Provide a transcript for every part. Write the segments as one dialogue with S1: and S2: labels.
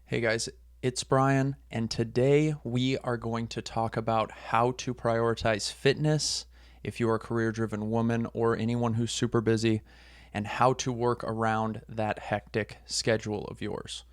S1: Hey guys, it's Brian, and today we are going to talk about how to prioritize fitness if you're a career driven woman or anyone who's super busy, and how to work around that hectic schedule of yours.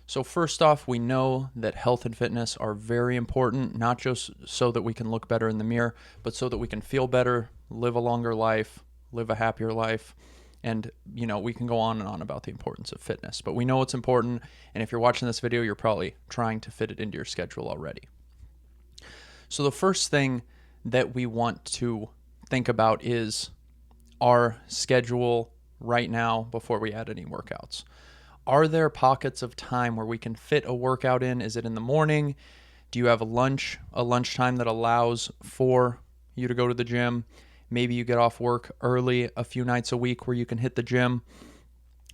S1: So, first off, we know that health and fitness are very important, not just so that we can look better in the mirror, but so that we can feel better, live a longer life, live a happier life. And, we can go on and on about the importance of fitness, but we know it's important. And if you're watching this video, you're probably trying to fit it into your schedule already. So, the first thing that we want to think about is our schedule right now before we add any workouts. Are there pockets of time where we can fit a workout in? Is it in the morning? Do you have a lunchtime that allows for you to go to the gym? Maybe you get off work early a few nights a week where you can hit the gym.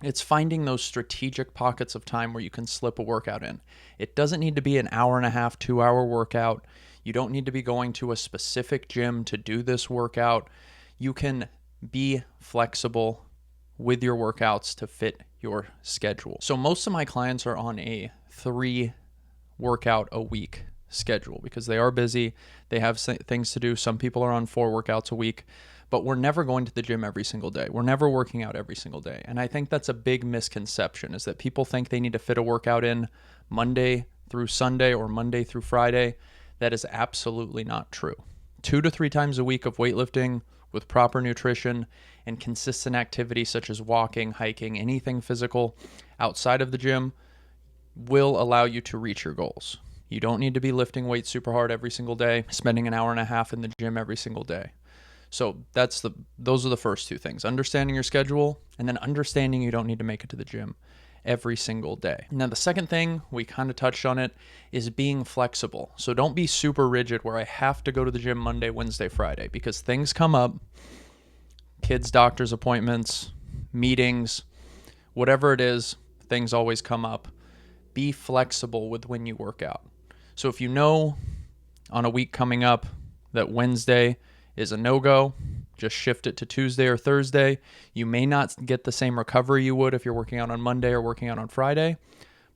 S1: It's finding those strategic pockets of time where you can slip a workout in. It doesn't need to be an hour and a half, 2 hour workout. You don't need to be going to a specific gym to do this workout. You can be flexible with your workouts to fit your schedule. So most of my clients are on a 3 workout a week schedule because they are busy. They have things to do. Some people are on 4 workouts a week, but we're never going to the gym every single day. We're never working out every single day. And I think that's a big misconception, is that people think they need to fit a workout in Monday through Sunday or Monday through Friday. That is absolutely not true. 2 to 3 times a week of weightlifting with proper nutrition and consistent activity such as walking, hiking, anything physical outside of the gym will allow you to reach your goals. You don't need to be lifting weights super hard every single day, spending an hour and a half in the gym every single day. So those are the first 2 things: understanding your schedule, and then understanding you don't need to make it to the gym every single day. Now, the second thing, we kind of touched on it, is being flexible. So don't be super rigid where I have to go to the gym Monday, Wednesday, Friday, because things come up. Kids' doctor's appointments, meetings, whatever it is, things always come up. Be flexible with when you work out. So if you know on a week coming up that Wednesday is a no-go, just shift it to Tuesday or Thursday. You may not get the same recovery you would if you're working out on Monday or working out on Friday,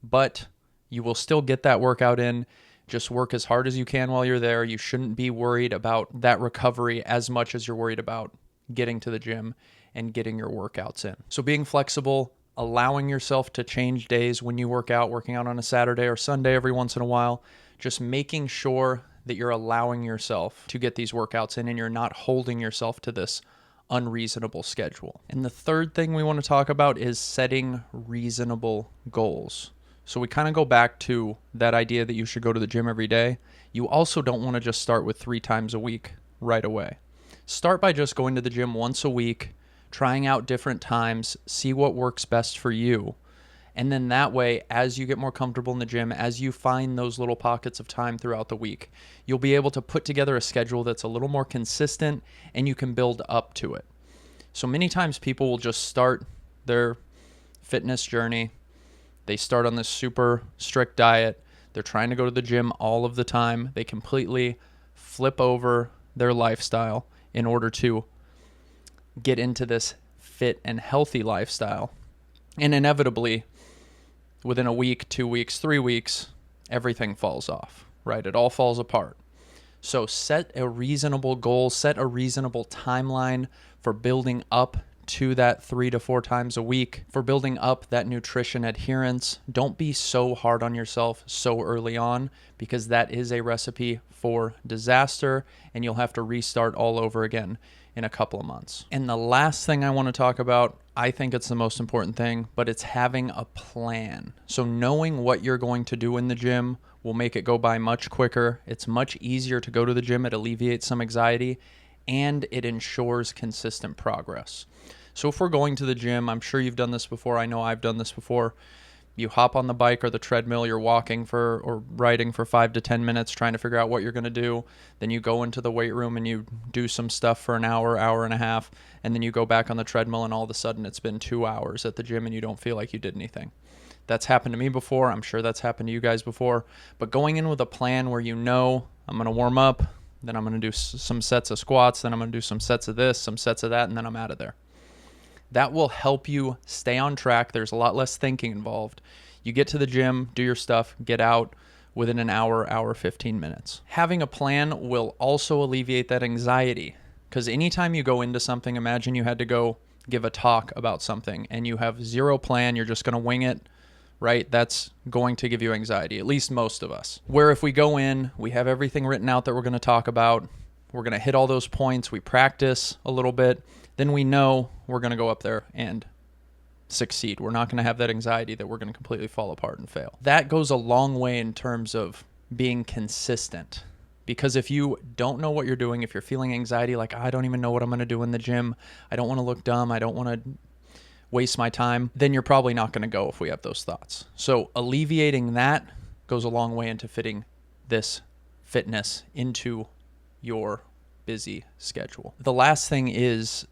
S1: but you will still get that workout in. Just work as hard as you can while you're there. You shouldn't be worried about that recovery as much as you're worried about getting to the gym and getting your workouts in. So being flexible, allowing yourself to change days when you working out on a Saturday or Sunday every once in a while, just making sure that you're allowing yourself to get these workouts in and you're not holding yourself to this unreasonable schedule. And the third thing we want to talk about is setting reasonable goals. So we kind of go back to that idea that you should go to the gym every day. You also don't want to just start with 3 times a week right away. Start by just going to the gym once a week, trying out different times, see what works best for you. And then that way, as you get more comfortable in the gym, as you find those little pockets of time throughout the week, you'll be able to put together a schedule that's a little more consistent and you can build up to it. So many times people will just start their fitness journey. They start on this super strict diet. They're trying to go to the gym all of the time. They completely flip over their lifestyle in order to get into this fit and healthy lifestyle. And inevitably, within a week, 2 weeks, 3 weeks, everything falls off, right? It all falls apart. So set a reasonable goal, set a reasonable timeline for building up to that 3 to 4 times a week, for building up that nutrition adherence. Don't be so hard on yourself so early on, because that is a recipe for disaster and you'll have to restart all over again in a couple of months. And the last thing I want to talk about, I think it's the most important thing, but it's having a plan. So knowing what you're going to do in the gym will make it go by much quicker. It's much easier to go to the gym. It alleviates some anxiety and it ensures consistent progress. So if we're going to the gym, I'm sure you've done this before. I know I've done this before. You hop on the bike or the treadmill, you're walking or riding for 5 to 10 minutes trying to figure out what you're going to do. Then you go into the weight room and you do some stuff for an hour, hour and a half, and then you go back on the treadmill and all of a sudden it's been 2 hours at the gym and you don't feel like you did anything. That's happened to me before. I'm sure that's happened to you guys before. But going in with a plan where you know, I'm going to warm up, then I'm going to do some sets of squats, then I'm going to do some sets of this, some sets of that, and then I'm out of there. That will help you stay on track. There's a lot less thinking involved. You get to the gym, do your stuff, get out within an hour 15 minutes. Having a plan will also alleviate that anxiety, because anytime you go into something, imagine you had to go give a talk about something and you have zero plan, you're just going to wing it, right? That's going to give you anxiety, at least most of us. Where if we go in, we have everything written out that we're going to talk about, we're going to hit all those points, we practice a little bit, then we know we're going to go up there and succeed. We're not going to have that anxiety that we're going to completely fall apart and fail. That goes a long way in terms of being consistent. Because if you don't know what you're doing, if you're feeling anxiety, like, I don't even know what I'm going to do in the gym, I don't want to look dumb, I don't want to waste my time, then you're probably not going to go if we have those thoughts. So alleviating that goes a long way into fitting this fitness into your busy schedule. The last thing is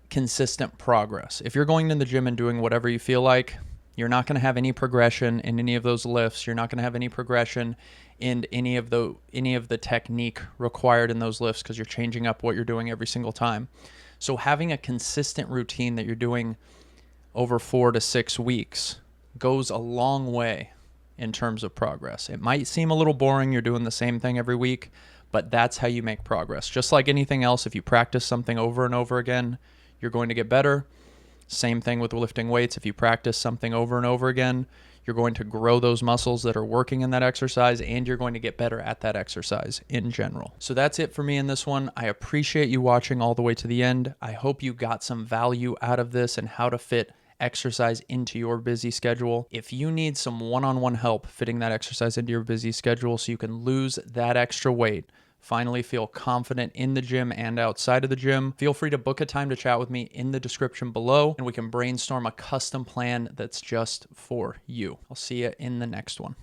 S1: consistent progress. If you're going to the gym and doing whatever you feel like, you're not going to have any progression in any of those lifts. You're not going to have any progression in any of the technique required in those lifts, because you're changing up what you're doing every single time. So having a consistent routine that you're doing over 4 to 6 weeks goes a long way in terms of progress. It might seem a little boring, you're doing the same thing every week, but that's how you make progress. Just like anything else, if you practice something over and over again, you're going to get better. Same thing with lifting weights. If you practice something over and over again, you're going to grow those muscles that are working in that exercise, and you're going to get better at that exercise in general. So that's it for me in this one. I appreciate you watching all the way to the end. I hope you got some value out of this and how to fit exercise into your busy schedule. If you need some one-on-one help fitting that exercise into your busy schedule so you can lose that extra weight, finally feel confident in the gym and outside of the gym, feel free to book a time to chat with me in the description below, and we can brainstorm a custom plan that's just for you. I'll see you in the next one.